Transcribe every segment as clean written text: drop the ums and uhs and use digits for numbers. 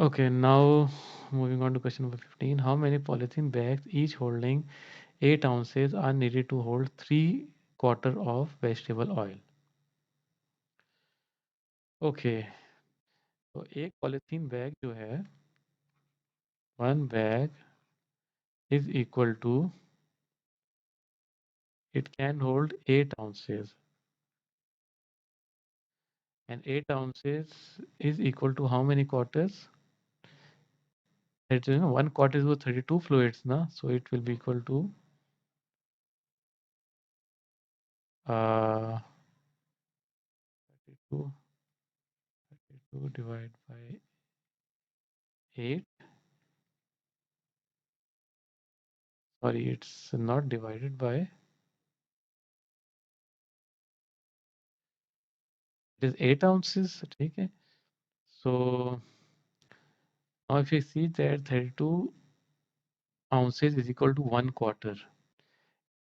Okay, now moving on to question number 15. How many polythene bags, each holding 8 ounces, are needed to hold 3 quarter of vegetable oil? Okay, तो एक polythene bag जो है, one bag is equal to, it can hold 8 ounces, and 8 ounces is equal to how many quarters? It, one quarter is 32 fluids, na? So it will be equal to 32, 32 divided by 8. Sorry, it's not divided by, it is 8 ounces. Okay. So now if you see that 32 ounces is equal to 1 quarter,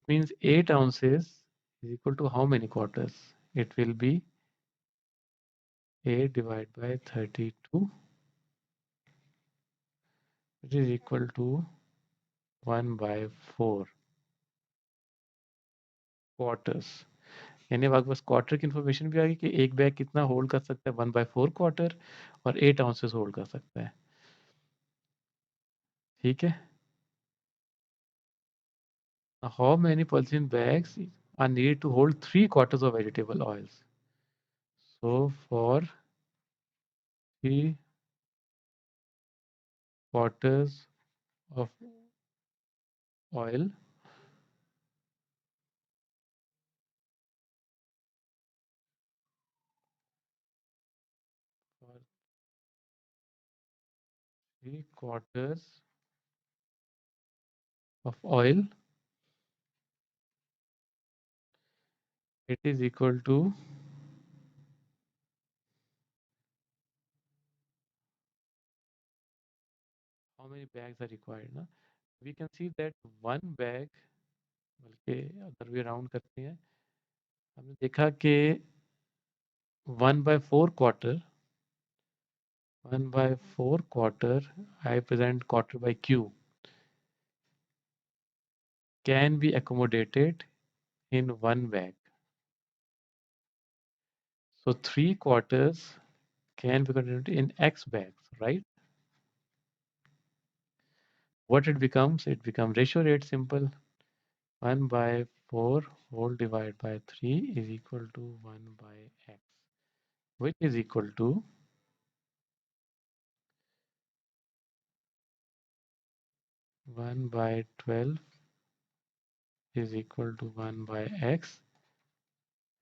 means 8 ounces is equal to how many quarters? It will be 8 divided by 32, which is equal to 1 by 4 quarters. यानी अब आपके पास quarter की information भी आ गई कि एक bag कितना hold कर सकता है, 1/4 क्वार्टर, और 8 ounces होल्ड कर सकता है. ठीक है. Now, how many polythene bags are needed to hold 3 quarters of vegetable oils? So for 3 quarters of oil, for 3 quarters of oil, it is equal to, how many bags are required ना? We can see that one bag, बल्कि अगर भी round करते हैं, हमने देखा कि 1/4 quarter, 1/4 quarter, I present quarter by Q, can be accommodated in one bag. So 3 quarters can be accommodated in X bags, right? What it becomes? It becomes ratio rate simple. 1/4 whole divided by 3 is equal to 1 by X, which is equal to 1 by 12 is equal to 1 by X,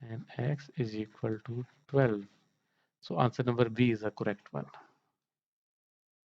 and X is equal to 12. So answer number B is the correct one.